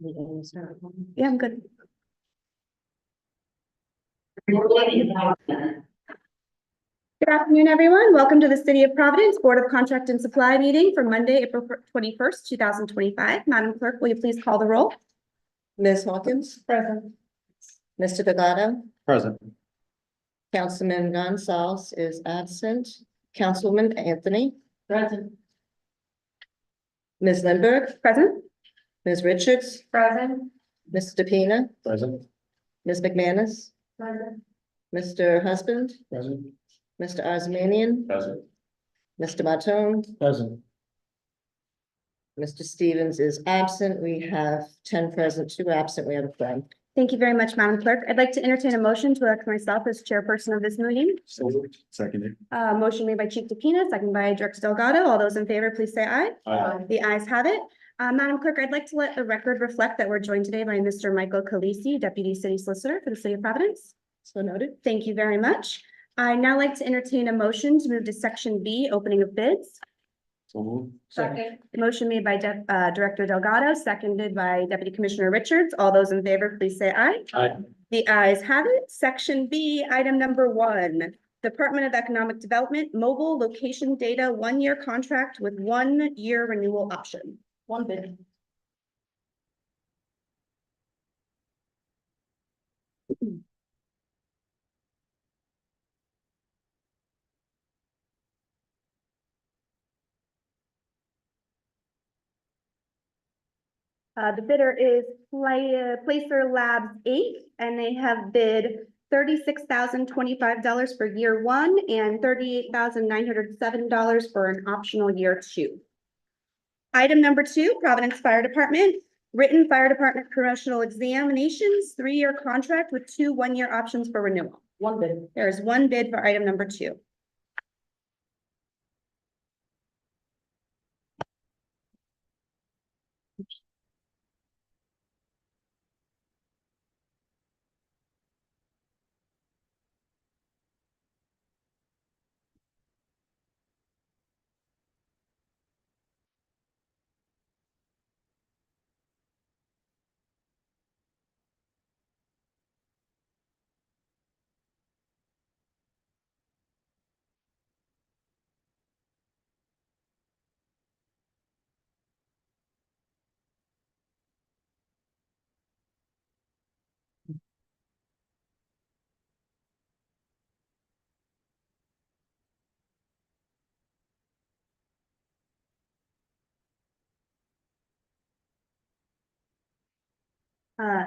Yeah, I'm good. Good afternoon, everyone. Welcome to the City of Providence Board of Contract and Supply meeting for Monday, April 21st, 2025. Madam Clerk, will you please call the roll? Ms. Hawkins? Present. Mr. Delgado? Present. Councilman Gonzalez is absent. Councilwoman Anthony? Present. Ms. Lindberg? Present. Ms. Richards? Present. Mr. DePina? Present. Ms. McManus? Present. Mr. Husband? Present. Mr. Osmanian? Present. Mr. Martone? Present. Mr. Stevens is absent. We have 10 present, 2 absent. We have a friend. Thank you very much, Madam Clerk. I'd like to entertain a motion to elect myself as chairperson of this meeting. So moved. Seconded. Motion made by Chief DePina, second by Director Delgado. All those in favor, please say aye. Aye. The ayes have it. Madam Clerk, I'd like to let the record reflect that we're joined today by Mr. Michael Calisi, Deputy City Solicitor for the City of Providence. So noted. Thank you very much. I'd now like to entertain a motion to move to Section B, opening of bids. So moved. Motion made by Director Delgado, seconded by Deputy Commissioner Richards. All those in favor, please say aye. Aye. The ayes have it. Section B, item number 1. Department of Economic Development, mobile location data, 1-year contract with 1-year renewal option. One bid. The bidder is Placer Labs Inc., and they have bid $36,025 for year 1 and $38,907 for an optional year 2. Item number 2, Providence Fire Department, written fire department promotional examinations, 3-year contract with 2 1-year options for renewal. One bid. There is 1 bid for item number 2.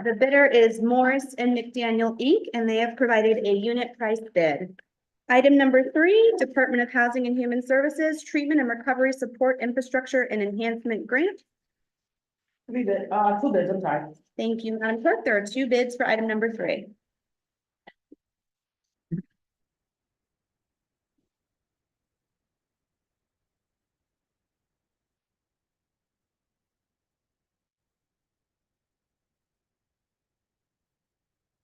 The bidder is Morris and McDaniel Inc., and they have provided a unit price bid. Item number 3, Department of Housing and Human Services, Treatment and Recovery Support Infrastructure and Enhancement Grant. 2 bids, I'm sorry. Thank you, Madam Clerk. There are 2 bids for item number 3.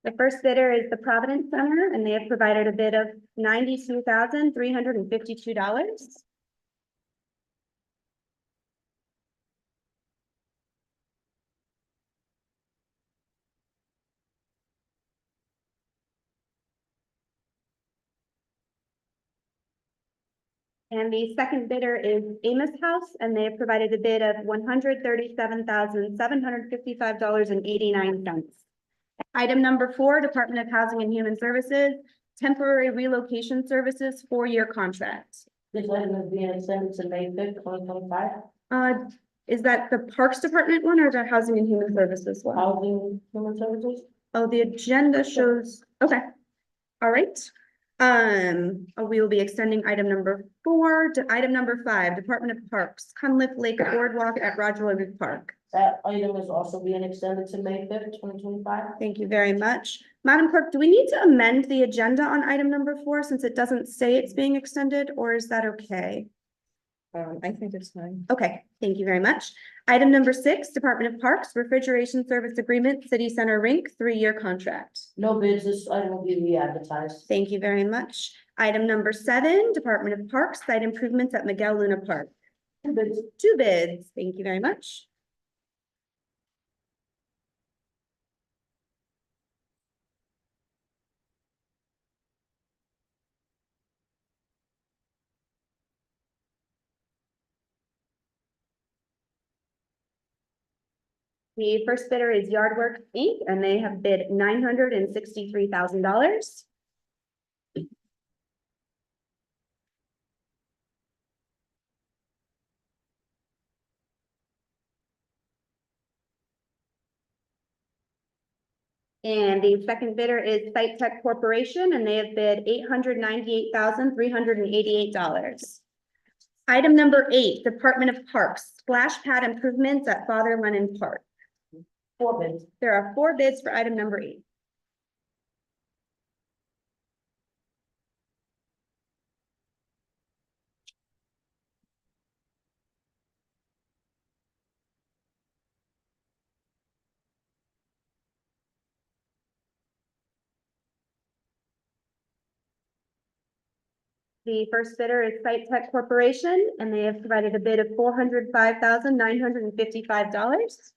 The first bidder is the Providence Center, and they have provided a bid of $92,352. And the second bidder is Amos House, and they have provided a bid of $137,755.89. Item number 4, Department of Housing and Human Services, Temporary Relocation Services, 4-year contract. This item is being extended to May 5th, 2025. Is that the Parks Department one or the Housing and Human Services one? Housing Human Services. Oh, the agenda shows, okay. All right. We will be extending item number 4 to item number 5, Department of Parks, Cunliffe Lake Boardwalk at Roger Williams Park. That item is also being extended to May 5th, 2025. Thank you very much. Madam Clerk, do we need to amend the agenda on item number 4 since it doesn't say it's being extended, or is that okay? I think it's fine. Okay, thank you very much. Item number 6, Department of Parks, Refrigeration Service Agreement, City Center Rink, 3-year contract. No bids, this item will be re-advertised. Thank you very much. Item number 7, Department of Parks, Site Improvements at Miguel Luna Park. 2 bids. 2 bids. Thank you very much. The first bidder is Yardworks Inc., and they have bid $963,000. And the second bidder is Site Tech Corporation, and they have bid $898,388. Item number 8, Department of Parks, splash pad improvements at Father Lennon Park. 4 bids. There are 4 bids for item number 8. The first bidder is Site Tech Corporation, and they have provided a bid of $405,955.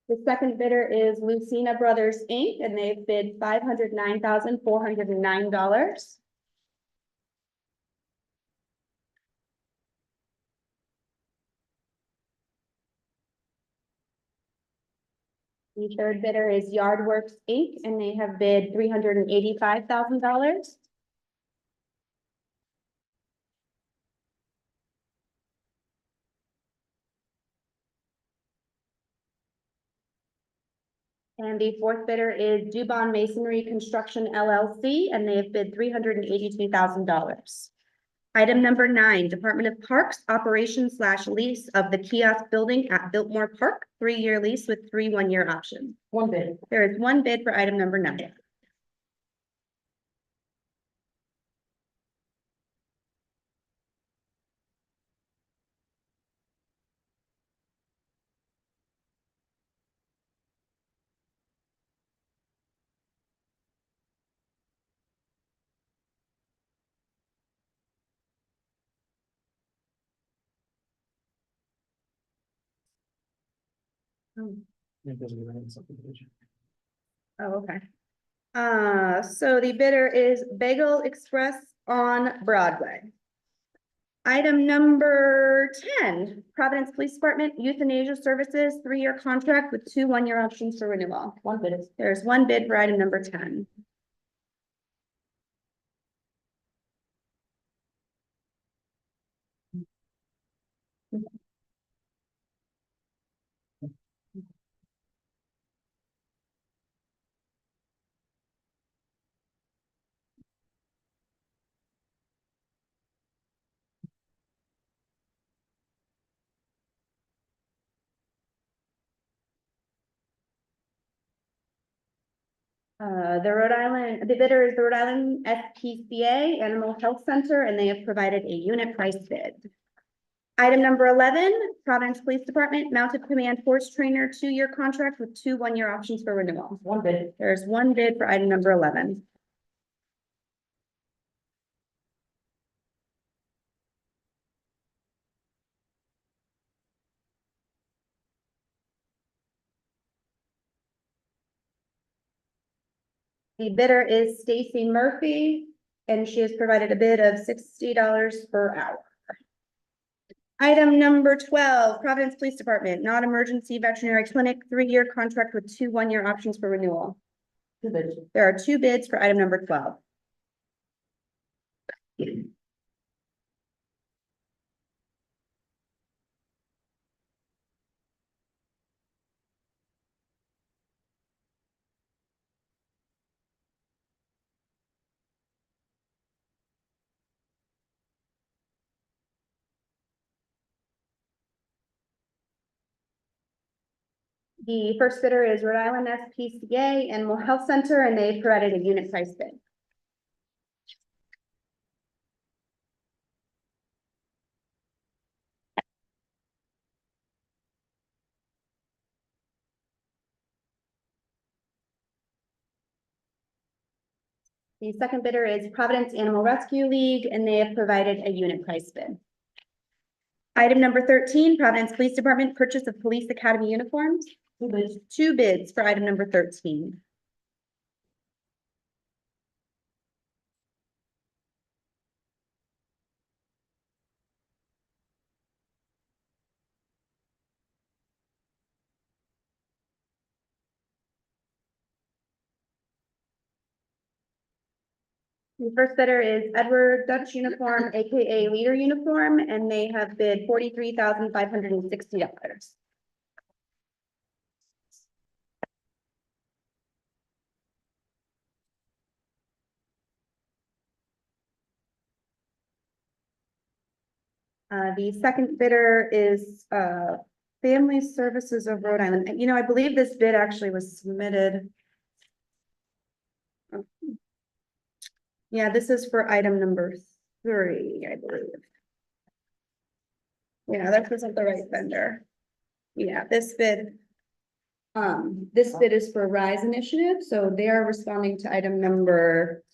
The second bidder is Lucina Brothers Inc., and they've bid $509,409. The third bidder is Yardworks Inc., and they have bid $385,000. And the fourth bidder is Dubon Masonry Construction LLC, and they have bid $382,000. Item number 9, Department of Parks, operation/lease of the kiosk building at Biltmore Park, 3-year lease with 3 one-year options. 1 bid. There is 1 bid for item number 9. Oh, okay. So the bidder is Bagel Express on Broadway. Item number 10, Providence Police Department Euthanasia Services, 3-year contract with 2 one-year options for renewal. 1 bid. There's 1 bid for item number 10. The bidder is the Rhode Island SPCA Animal Health Center, and they have provided a unit price bid. Item number 11, Providence Police Department Mounted Command Horse Trainer, 2-year contract with 2 one-year options for renewal. 1 bid. There's 1 bid for item number 11. The bidder is Stacy Murphy, and she has provided a bid of $60 per hour. Item number 12, Providence Police Department, non-emergency veterinary clinic, 3-year contract with 2 one-year options for renewal. 2 bids. There are 2 bids for item number 12. The first bidder is Rhode Island SPCA Animal Health Center, and they've provided a unit price bid. The second bidder is Providence Animal Rescue League, and they have provided a unit price bid. Item number 13, Providence Police Department purchase of police academy uniforms. 2 bids. 2 bids for item number 13. The first bidder is Edward Dutch Uniform, AKA Leader Uniform, and they have bid $43,560. The second bidder is, Family Services of Rhode Island. And, I believe this bid actually was submitted. Yeah, this is for item number 3, I believe. Yeah, that wasn't the right vendor. Yeah, this bid is for Rise Initiative, so they are responding to item number,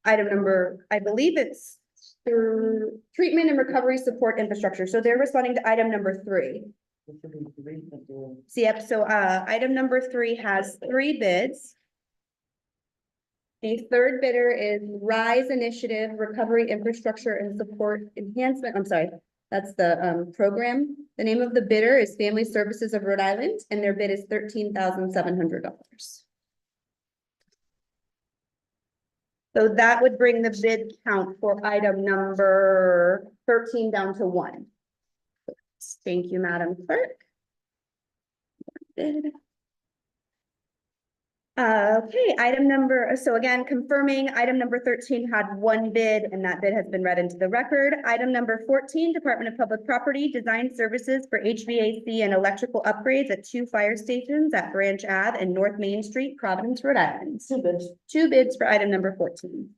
I believe it's through treatment and recovery support infrastructure. So they're responding to item number 3. So, yep, so, item number 3 has 3 bids. The third bidder is Rise Initiative Recovery Infrastructure and Support Enhancement. I'm sorry, that's the, program. The name of the bidder is Family Services of Rhode Island, and their bid is $13,700. So that would bring the bid count for item number 13 down to 1. Thank you, Madam Clerk. Bid. Okay, so again, confirming item number 13 had 1 bid, and that bid has been read into the record. Item number 14, Department of Public Property, Design Services for HVAC and electrical upgrades at 2 fire stations at Branch Ave and North Main Street, Providence, Rhode Island. 2 bids. 2 bids for item number 14.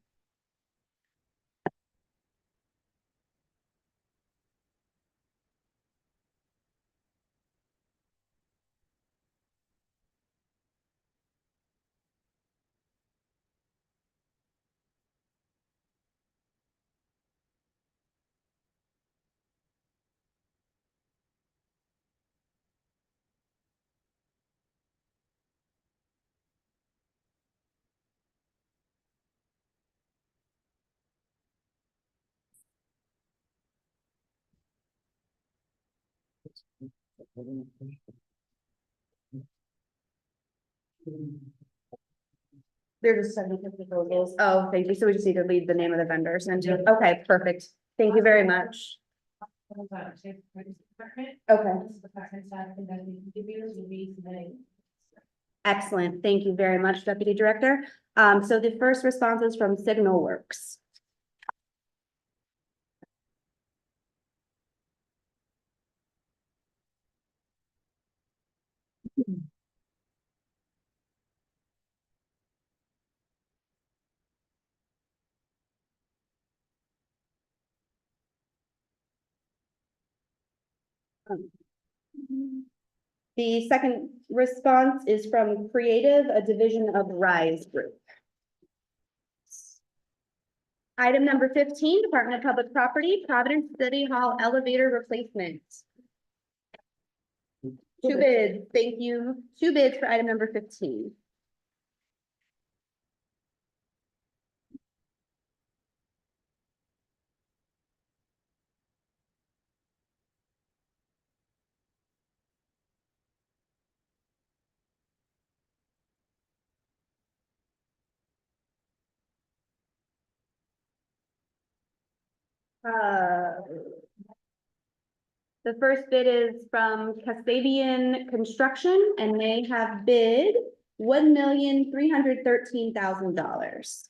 They're just sending the proposals. Oh, thank you. So we just need to leave the name of the vendors and, okay, perfect. Thank you very much. Okay. Excellent. Thank you very much, Deputy Director. So the first response is from Signal Works. The second response is from Creative, a division of Rise Group. Item number 15, Department of Public Property, Providence City Hall elevator replacement. 2 bids, thank you. 2 bids for item number 15. The first bid is from Kasabian Construction, and they have bid $1,313,000.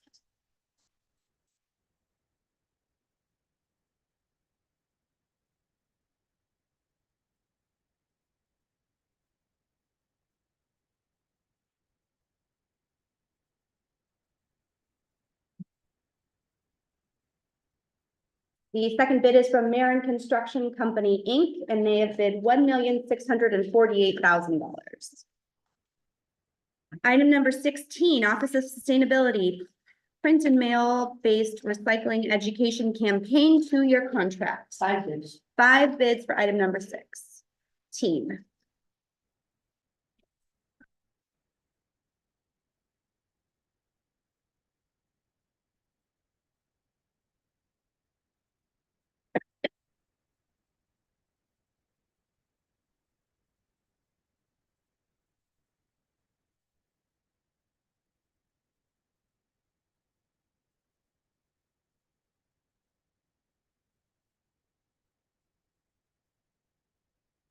The second bid is from Marin Construction Company, Inc., and they have bid $1,648,000. Item number 16, Office of Sustainability, print and mail-based recycling education campaign 2-year contract. 5 bids. 5 bids for item number 16.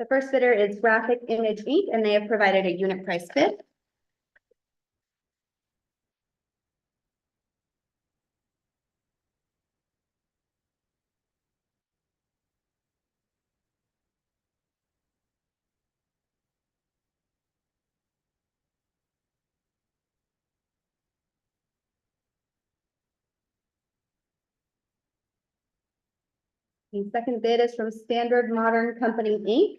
The first bidder is Graphic Image Inc., and they have provided a unit price bid. The second bid is from Standard Modern Company, Inc.,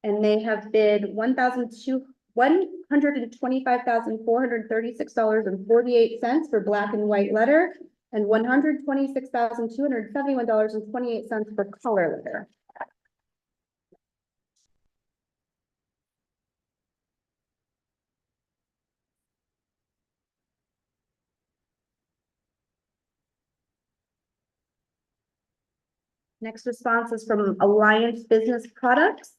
and they have bid $125,436.48 for black and white letter, and $126,271.28 for color letter. Next response is from Alliance Business Products,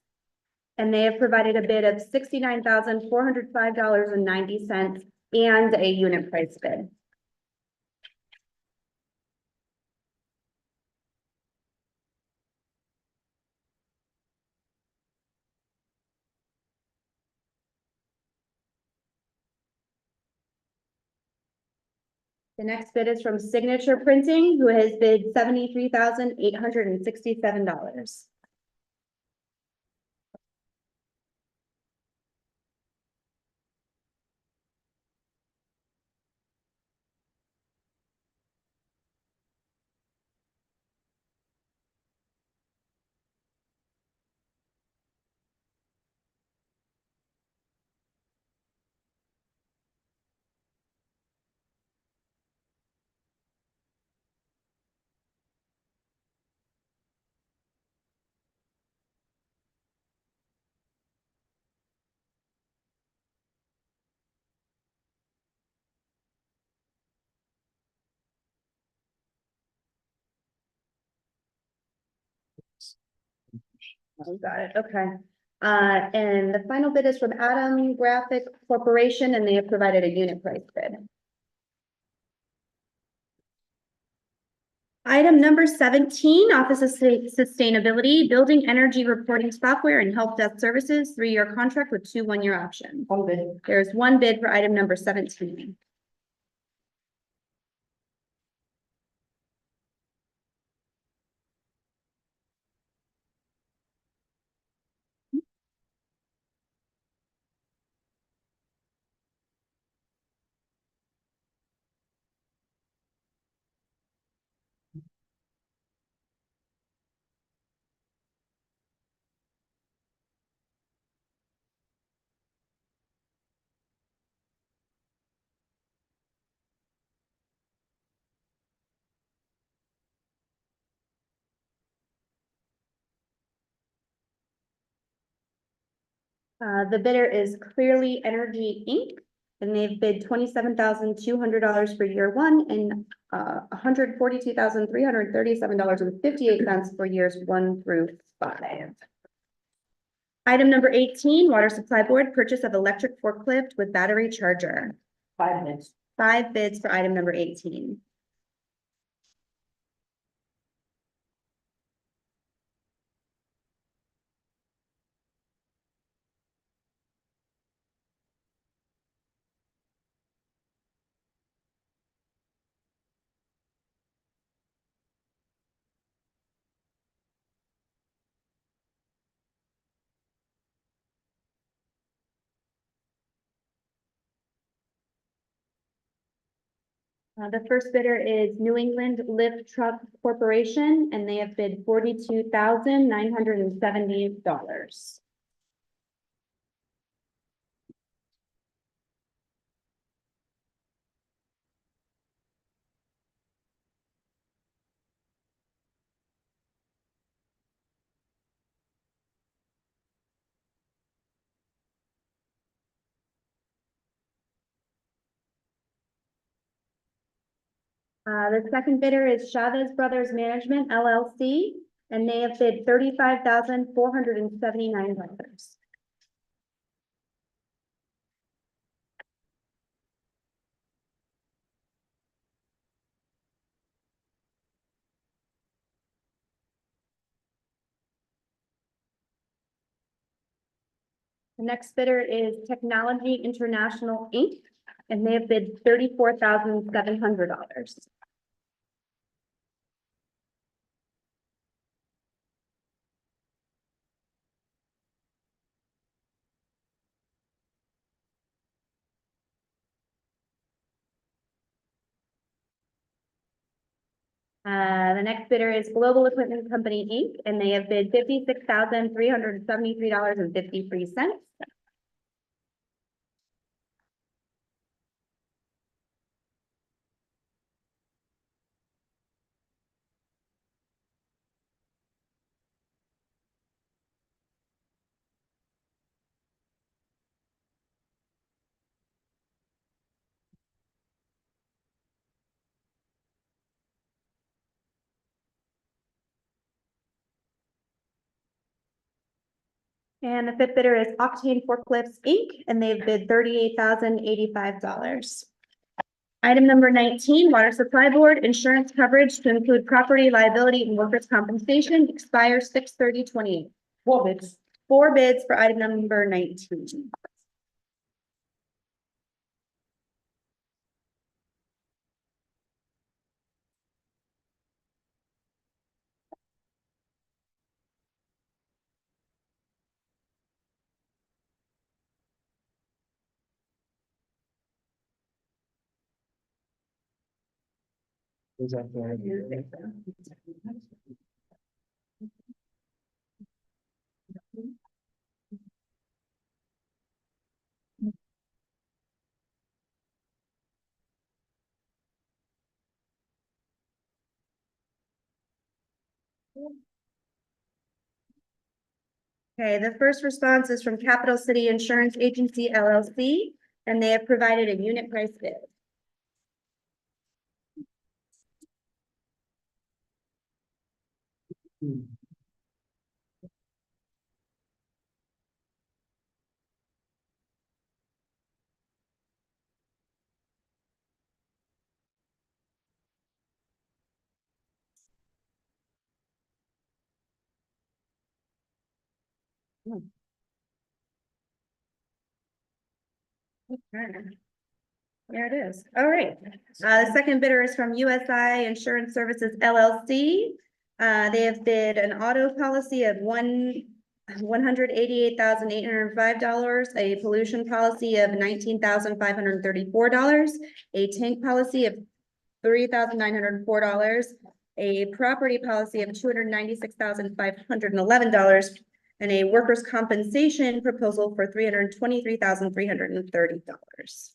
and they have provided a bid of $69,405.90 and a unit price bid. The next bid is from Signature Printing, who has bid $73,867. Oh, got it, okay. And the final bid is from Adam Graphic Corporation, and they have provided a unit price bid. Item number 17, Office of Sustainability, Building Energy Reporting Software and Help Desk Services, 3-year contract with 2 one-year options. One bid. There's one bid for item number 17. The bidder is Clearly Energy Inc., and they've bid $27,200 for year 1 and $142,337.58 for years 1 through 5. Item number 18, Water Supply Board, purchase of electric forklift with battery charger. 5 bids. 5 bids for item number 18. The first bidder is New England Lift Truck Corporation, and they have bid $42,970. The second bidder is Chavez Brothers Management LLC, and they have bid $35,479. The next bidder is Technology International, Inc., and they have bid $34,700. The next bidder is Global Equipment Company, Inc., and they have bid $56,373.53. And the fifth bidder is Octane Forklifts, Inc., and they've bid $38,085. Item number 19, Water Supply Board, insurance coverage to include property liability and workers' compensation expires 6/30/28. 4 bids. 4 bids for item number 19. Is that for? Okay, the first response is from Capital City Insurance Agency LLC, and they have provided a unit price bid. There it is. All right. The second bidder is from USI Insurance Services LLC. They have bid an auto policy of $188,805, a pollution policy of $19,534, a tank policy of $3,904, a property policy of $296,511, and a workers' compensation proposal for $323,330.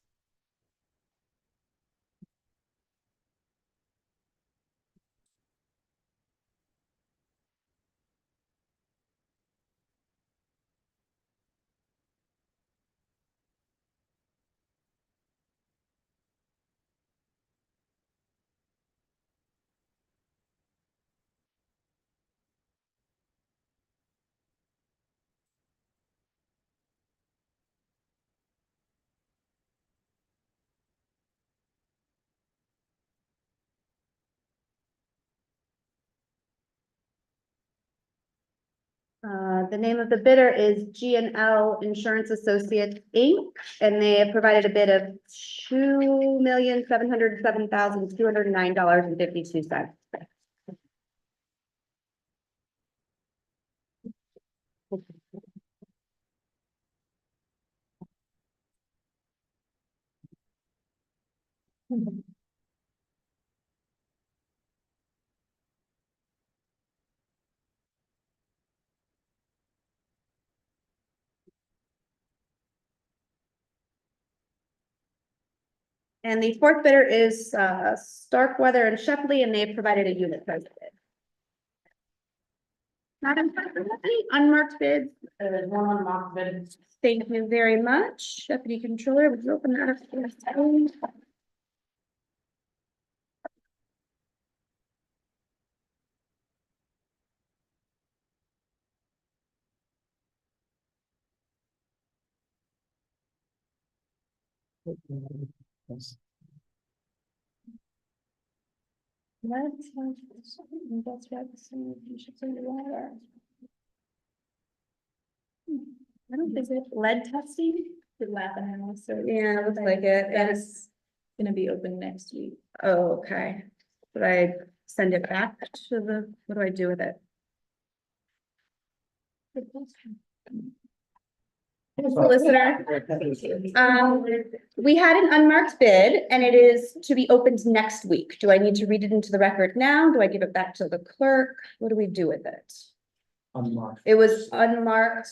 The name of the bidder is G&L Insurance Associates, Inc., and they have provided a bid of $2,707,209.52. And the fourth bidder is Starkweather and Shepley, and they have provided a unit price bid. Madam Clerk, any unmarked bids? There is one unmarked bid. Thank you very much. Deputy Controller, would you open that up for us, please? Let's have something that's right, so you should say the water. I don't think it, lead testing? Did laugh at him also. Yeah, it looks like it. That is gonna be open next week. Oh, okay. Should I send it back to the, what do I do with it? Solicitor, we had an unmarked bid and it is to be opened next week. Do I need to read it into the record now? Do I give it back to the clerk? What do we do with it? Unmarked. It was unmarked.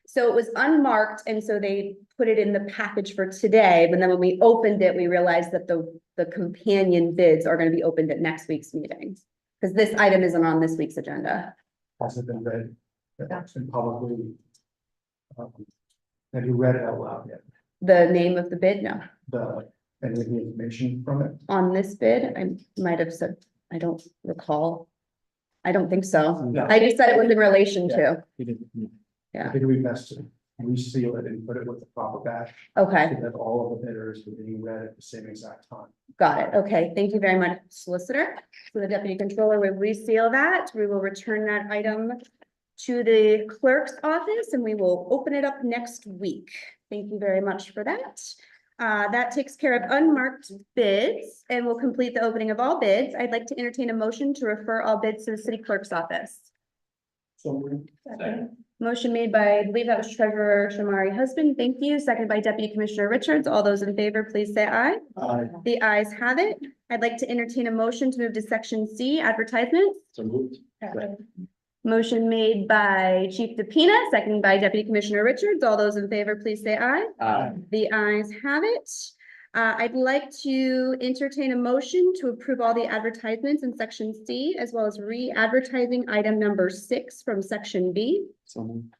So it was unmarked and so they put it in the package for today, but then when we opened it, we realized that the companion bids are gonna be opened at next week's meeting. Because this item isn't on this week's agenda. Hasn't been read. That's been publicly. Have you read it out loud yet? The name of the bid, no. Any of the information from it? On this bid, I might have said, I don't recall. I don't think so. No. I just said it was in relation to, You didn't. Yeah. I think we best to reseal it and put it with the proper batch. okay, So that all of the bidders are being read at the same exact time. got it. Okay, thank you very much, solicitor. So the deputy controller will reseal that. We will return that item to the clerk's office and we will open it up next week. Thank you very much for that. That takes care of unmarked bids and will complete the opening of all bids. I'd like to entertain a motion to refer all bids to the city clerk's office. So Motion made by, I believe that was Treasurer Shamari Husband. Thank you. Seconded by Deputy Commissioner Richards. All those in favor, please say aye. The ayes have it. I'd like to entertain a motion to move to section C, advertisements. So moved. Motion made by Chief DePina, seconded by Deputy Commissioner Richards. All those in favor, please say aye. The ayes have it. I'd like to entertain a motion to approve all the advertisements in section C, as well as re-advertising item number 6 from section B. So moved.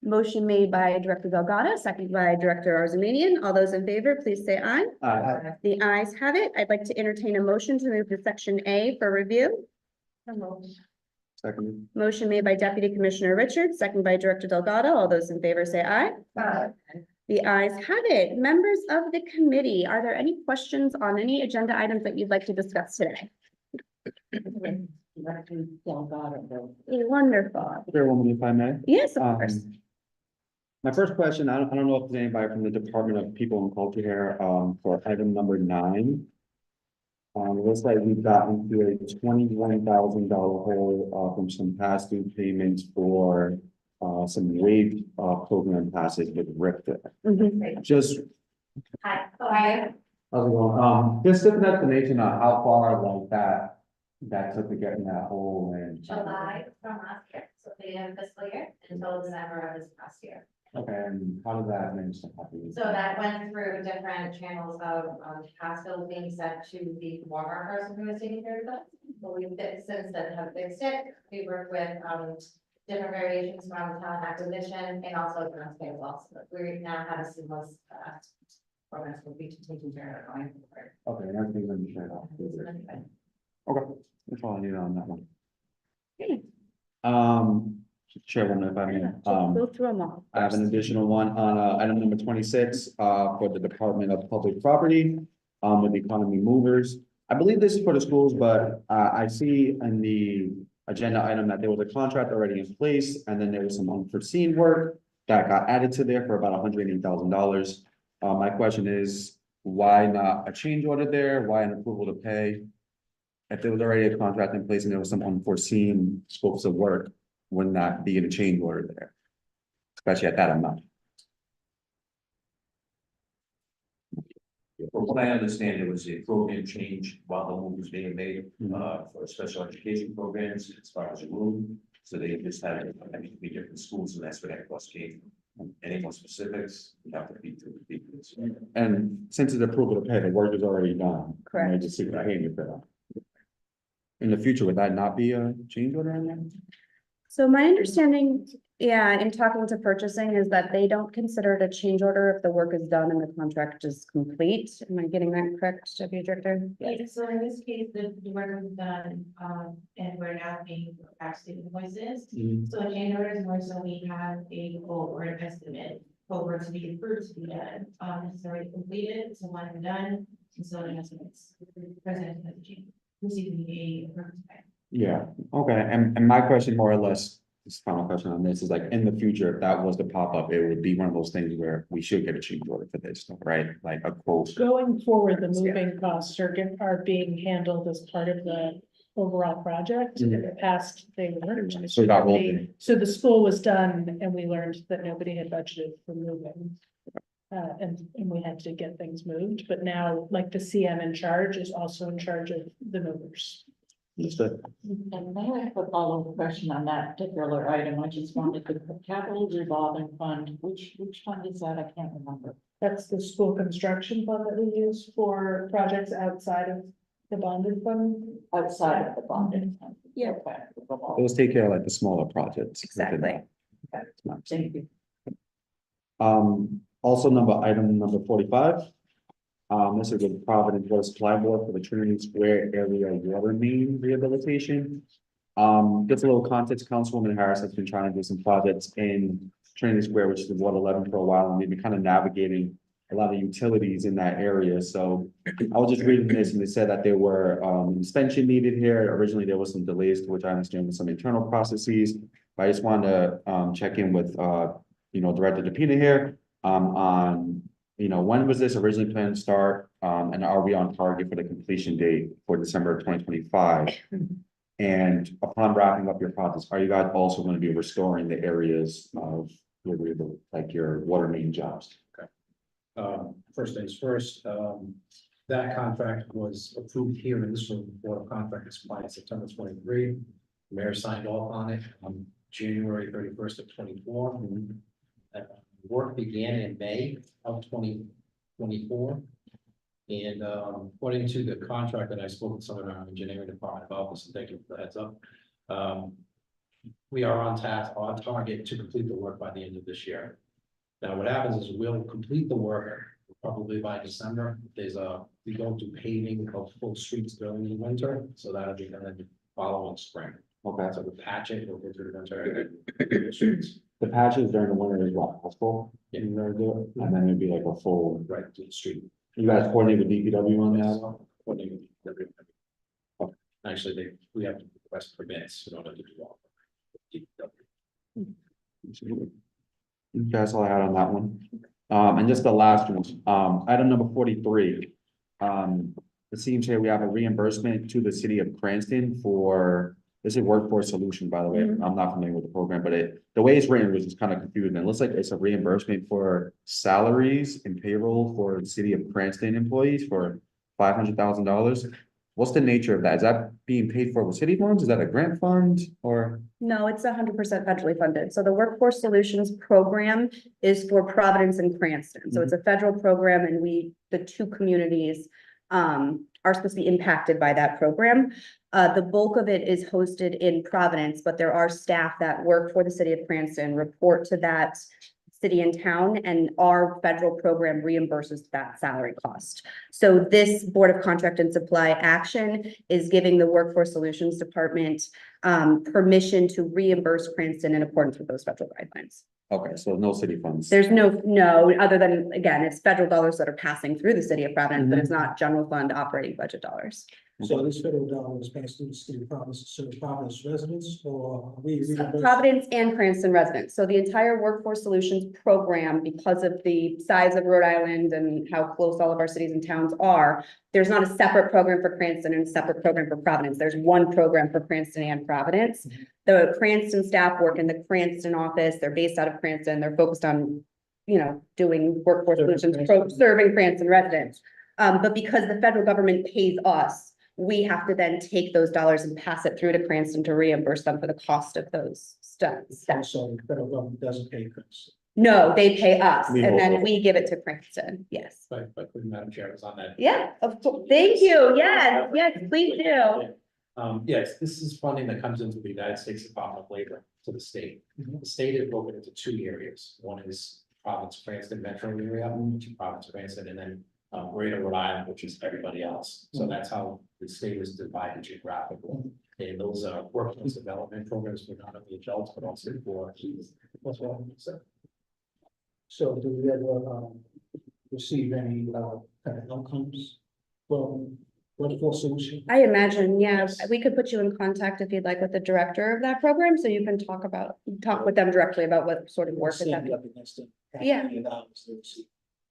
Motion made by Director Delgado, seconded by Director Arzamanian. All those in favor, please say aye. The ayes have it. I'd like to entertain a motion to move to section A for review. Second. Motion made by Deputy Commissioner Richards, seconded by Director Delgado. All those in favor say aye. The ayes have it. Members of the committee, are there any questions on any agenda items that you'd like to discuss today? Wonderful. Chairwoman, if I may. Yes, of course. My first question, I don't know if there's anybody from the Department of People and Culture here, for item number 9. It looks like we've gotten to a $21,000 hole, from some past due payments for, some waived, program passes with RIP. Mhm. Just, Hi. how's it going? Just an explanation on how far like that took to get in that hole and. July from last year, so the end of fiscal year until December of this past year. Okay, and how did that manage to happen? So that went through different channels of, tax bills being sent to the former person who was taking care of that. But we've since then have fixed it. We work with, different variations around the town acquisition and also accounts payable. So we now have a seamless, program will be taking care of going forward. Okay, and everything's gonna be straight off. Okay, that's all I need on that one. Okay. Chairwoman, if I may, Just go through them all. I have an additional one on, item number 26, for the Department of Public Property, with the economy movers. I believe this is for the schools, but, I see in the agenda item that there was a contract already in place, and then there was some unforeseen work that got added to there for about $108,000. My question is, why not a change order there? Why an approval to pay? If there was already a contract in place and there was some unforeseen scopes of work, wouldn't that be in a change order there? Especially at that amount. From what I understand, it was a program change while the move was being made, for special education programs as far as the room. So they just had, I mean, be different schools, and that's where that cost came from. Any more specifics, we have to be to the people. And since it's approval to pay, the work is already done. Correct. I just see the payment for that. In the future, would that not be a change order in there? So my understanding, yeah, in talking to purchasing is that they don't consider it a change order if the work is done and the contract is complete. Am I getting that correct, Deputy Director? Yeah, so in this case, the work was done, and we're now paying for past due invoices. So a change order is more so we have a goal or an estimate for work to be approved to be done. It's already completed, so when we're done, and so an estimate's presented as a change, receiving a. Yeah, okay, and my question more or less, this final question on this is like, in the future, if that was to pop up, it would be one of those things where we should get a change order for this, right? Like a quote. Going forward, the moving costs are being handled as part of the overall project. In the past, they weren't. So it got rolled in. So the school was done and we learned that nobody had budgeted for moving. And we had to get things moved, but now like the CM in charge is also in charge of the movers. Understood. And may I have a follow-up question on that particular item? I just wanted the capital revolving fund, which fund is that? I can't remember. That's the school construction fund that we use for projects outside of the bonded fund. Outside of the bonding fund. Yeah. Okay. Those take care of like the smaller projects. Exactly. Thank you. Also item number 45. This is with Providence Water Supply Board for the Trinity Square area water main rehabilitation. Just a little context, Councilwoman Harris has been trying to do some projects in Trinity Square, which is the Ward 11 for a while, and we've been kind of navigating a lot of utilities in that area. So I was just reading this and they said that there were suspension needed here. Originally, there was some delays, to which I understand with some internal processes. But I just wanted to check in with Director DePina here on when was this originally planned to start? And are we on target for the completion date for December 2025? And upon wrapping up your projects, are you guys also going to be restoring the areas of your water main jobs? First things first, that contract was approved here in this room, Board of Contract expired September 23. Mayor signed off on it on January 31st of 24. Work began in May of 2024. And according to the contract that I spoke with someone in our engineering department about this, and thank you for the heads up. We are on task, on target to complete the work by the end of this year. Now, what happens is we'll complete the work probably by December. We don't do paving of full streets during the winter, so that'll be done in the following spring. Okay, So the patching will go through the winter. Streets. the patches during the winter is what, possible? Yeah. And then it'd be like a full, Right to the street. you guys coordinate with DPW on that? Coordinating with everybody. Actually, we have to request permits in order to do all. That's all I had on that one. And just the last one, item number 43. It seems here we have a reimbursement to the city of Cranston for, this is Workforce Solution, by the way. I'm not familiar with the program, but the way it's written was just kind of confusing. It looks like it's a reimbursement for salaries and payroll for the city of Cranston employees for $500,000. What's the nature of that? Is that being paid for with city funds? Is that a grant fund or? No, it's 100% federally funded. So the Workforce Solutions Program is for Providence and Cranston. So it's a federal program and the two communities are supposed to be impacted by that program. The bulk of it is hosted in Providence, but there are staff that work for the city of Cranston, report to that city and town, and our federal program reimburses that salary cost. So this Board of Contract and Supply action is giving the Workforce Solutions Department permission to reimburse Cranston in accordance with those federal guidelines. Okay, so no city funds. There's no, other than, again, it's federal dollars that are passing through the city of Providence, but it's not general fund operating budget dollars. So this federal dollar is passed through the city of Providence, so Providence residents, or we reimburse? Providence and Cranston residents. So the entire Workforce Solutions Program, because of the size of Rhode Island and how close all of our cities and towns are, there's not a separate program for Cranston and a separate program for Providence. There's one program for Cranston and Providence. The Cranston staff work in the Cranston office. They're based out of Cranston. They're focused on, doing Workforce Solutions, serving Cranston residents. But because the federal government pays us, we have to then take those dollars and pass it through to Cranston to reimburse them for the cost of those steps. So the federal government doesn't pay us. No, they pay us We and hold then it. we give it to Cranston. Yes. But Madam Chair, is on that. Yeah, of course. Thank you. Yes, please do. Yes, this is funding that comes into the United States Department of Labor to the state. The state is broken into two areas. One is Providence, Cranston metro area, Providence, Cranston, and then Greater Rhode Island, which is everybody else. So that's how the state is divided geographically. And those are workforce development programs for not only adults, but also for. So do we ever receive any kind of outcomes from workforce solution. I imagine, yeah, we could put you in contact if you'd like with the director of that program, so you can talk with them directly about what sort of work is Stand happening. up against them. Yeah. $500,000.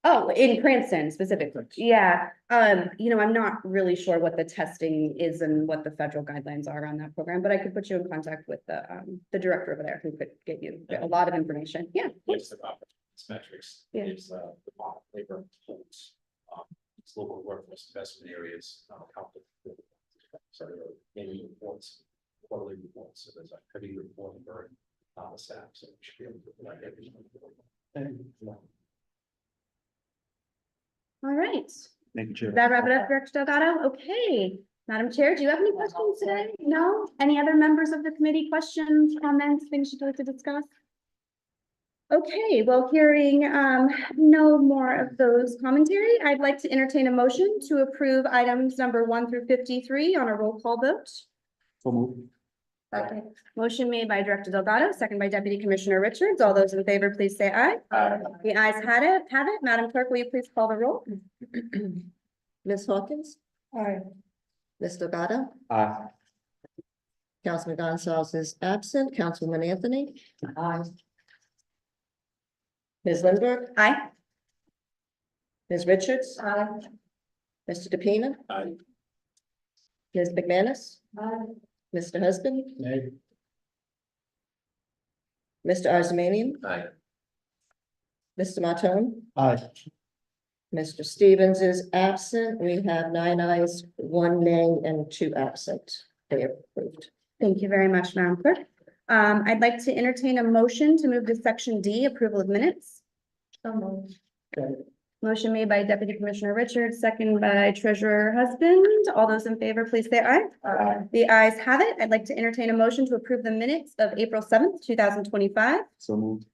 Oh, in Cranston specifically, yeah, I'm not really sure what the testing is and what the federal guidelines are on that program, but I could put you in contact with the director over there who could get you a lot of information, yeah. Yes, the competence metrics Yeah. is, the mock labor tools. It's local workforce investment areas, help with. So there are many reports, quarterly reports, so there's a heavy reporting burden on the staff, so we should be able to provide everything. All right, Thank you, Chair. that wrap it up, Director Delgado? Okay. Madam Chair, do you have any questions today? No? Any other members of the committee, questions, comments, things you'd like to discuss? Okay, well, hearing no more of those commentary, I'd like to entertain a motion to approve items number 1 through 53 on a roll call vote. So move. Okay, motion made by Director Delgado, second by Deputy Commissioner Richards. All those in favor, please say aye. Aye. The ayes have it. Madam Clerk, will you please call the roll? Ms. Hawkins, Aye. Ms. Delgado, Aye. Councilman Gonzalez is absent, Councilwoman Anthony. Aye. Ms. Lindberg, Aye. Ms. Richards. Aye. Mr. DePena, Aye. Ms. McManus. Mr. Husband, Nay. Mr. Arzamanian, Aye. Mr. Martone, Aye. Mr. Stevens is absent. We have 9 ayes, 1 nay, and 2 absent. They are approved. Thank you very much, Madam Clerk. I'd like to entertain a motion to move to section D, approval of minutes. Motion made by Deputy Commissioner Richards, second by Treasurer Husband. All those in favor, please say aye. Aye. The ayes have it. I'd like to entertain a motion to approve the minutes of April 7th, 2025. So moved.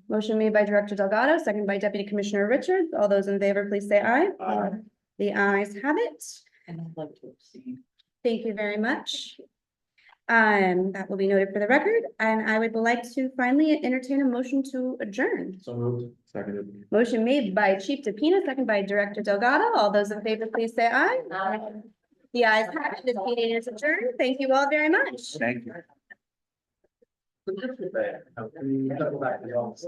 Motion made by Director Delgado, second by Deputy Commissioner Richards. All those in favor, please say aye. Aye. The ayes have it. And I'd like to abstain. Thank you very much. That will be noted for the record, and I would like to finally entertain a motion to adjourn. So moved. Seconded. Motion made by Chief DePena, second by Director Delgado. All those in favor, please say aye. The ayes have it. This meeting is adjourned. Thank you all very much. Thank you. Go back to the office.